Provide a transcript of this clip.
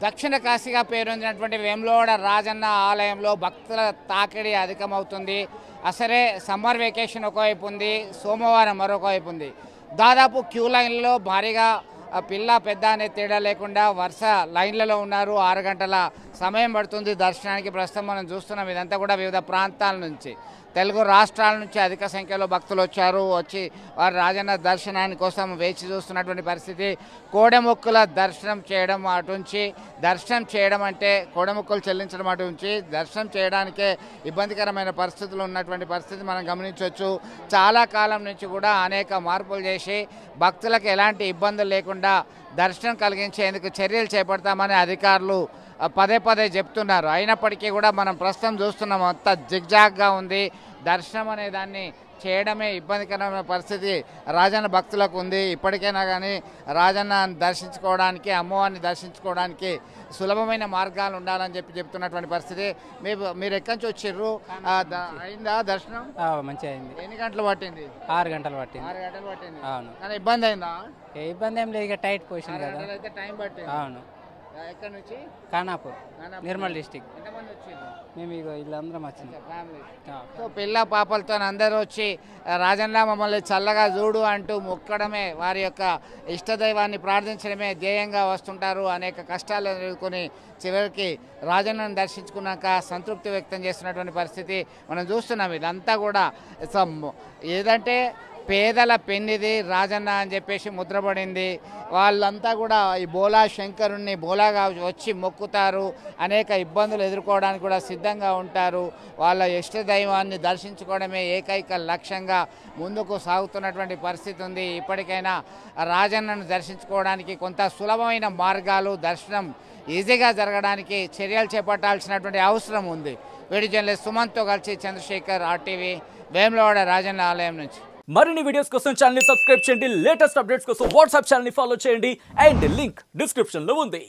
దక్షిణ కాశీగా పేరొందినటువంటి వేములవాడ రాజన్న ఆలయంలో భక్తుల తాకిడి అధికమవుతుంది. అసలే సమ్మర్ వెకేషన్ ఒకవైపు ఉంది, సోమవారం మరొక వైపు ఉంది. దాదాపు క్యూ లైన్లో భారీగా పిల్ల పెద్ద అనే తేడా లేకుండా వరుస లైన్లలో ఉన్నారు. 6 గంటల సమయం పడుతుంది దర్శనానికి. ప్రస్తుతం మనం చూస్తున్నాం ఇదంతా కూడా వివిధ ప్రాంతాల నుంచి, తెలుగు రాష్ట్రాల నుంచి అధిక సంఖ్యలో భక్తులు వచ్చి వారు రాజన్న దర్శనాని కోసం వేచి చూస్తున్నటువంటి పరిస్థితి. కోడెముక్కుల దర్శనం చేయడం అటుంచి, దర్శనం చేయడం అంటే కోడెముక్కులు చెల్లించడం అటుంచి దర్శనం చేయడానికే ఇబ్బందికరమైన పరిస్థితులు ఉన్నటువంటి పరిస్థితి మనం గమనించవచ్చు. చాలా కాలం నుంచి కూడా అనేక మార్పులు చేసి భక్తులకు ఎలాంటి ఇబ్బందులు లేకుండా దర్శనం కలిగించేందుకు చర్యలు చేపడతామని అధికారులు పదే పదే చెప్తున్నారు. అయినప్పటికీ కూడా మనం ప్రస్తుతం చూస్తున్నాం అంతా జిగ్జాగ్గా ఉంది. దర్శనం అనే దాన్ని చేయడమే ఇబ్బందికరమైన పరిస్థితి రాజన్న భక్తులకు ఉంది. ఇప్పటికైనా కానీ రాజన్న దర్శించుకోవడానికి, అమ్మవారిని దర్శించుకోవడానికి సులభమైన మార్గాలు ఉండాలని చెప్తున్నటువంటి పరిస్థితి. మీరు ఎక్కడి నుంచి వచ్చిర్రు? అయిందా దర్శనం? మంచిగా అయింది. ఎన్ని గంటలు పట్టింది? 6 గంటలు పట్టింది. 6 గంటలు పట్టింది. అవును. కానీ ఇబ్బంది అయిందా? ఏ ఇబ్బంది ఏం లేదు, ఇక టైట్ పొజిషన్ కదా. అయితే టైం పట్టింది. అవును. ఎక్కడి నుంచి? ఖానాపూర్, నిర్మల్ డిస్టిక్. ఎంతమంది వచ్చిండ్రు? మేము ఇక వీళ్ళందరం వచ్చింది. ఫ్యామిలీ. సో పిల్ల పాపలతో అందరూ వచ్చి రాజన్న మమ్మల్ని చల్లగా చూడు అంటూ మొక్కడమే, వారి యొక్క ఇష్టదైవాన్ని ప్రార్థించడమే ధ్యేయంగా వస్తుంటారు. అనేక కష్టాలు ఎదుర్కొని చివరికి రాజన్నను దర్శించుకున్నాక సంతృప్తి వ్యక్తం చేస్తున్నటువంటి పరిస్థితి మనం చూస్తున్నాం. ఇదంతా కూడా ఏదంటే పేదల పెన్నిది రాజన్న అని చెప్పేసి ముద్రపడింది. వాళ్ళంతా కూడా ఈ బోలా శంకరుణ్ణి బోలాగా వచ్చి మొక్కుతారు. అనేక ఇబ్బందులు ఎదుర్కోవడానికి కూడా సిద్ధంగా ఉంటారు. వాళ్ళ ఇష్ట దైవాన్ని దర్శించుకోవడమే ఏకైక లక్ష్యంగా ముందుకు సాగుతున్నటువంటి పరిస్థితి ఉంది. ఇప్పటికైనా రాజన్నను దర్శించుకోవడానికి కొంత సులభమైన మార్గాలు, దర్శనం ఈజీగా జరగడానికి చర్యలు చేపట్టాల్సినటువంటి అవసరం ఉంది. వీడియో జర్నలిస్ట్ సుమంత్తో కలిసి చంద్రశేఖర్, RTV, వేములవాడ రాజన్న ఆలయం నుంచి. మరిన్ని వీడియోస్ కోసం ఛానల్ ని సబ్స్క్రైబ్ చేయండి. లేటెస్ట్ అప్డేట్స్ కోసం వాట్సాప్ ఛానల్ ని ఫాలో చేయండి. అండ్ లింక్ డిస్క్రిప్షన్ లో ఉంది.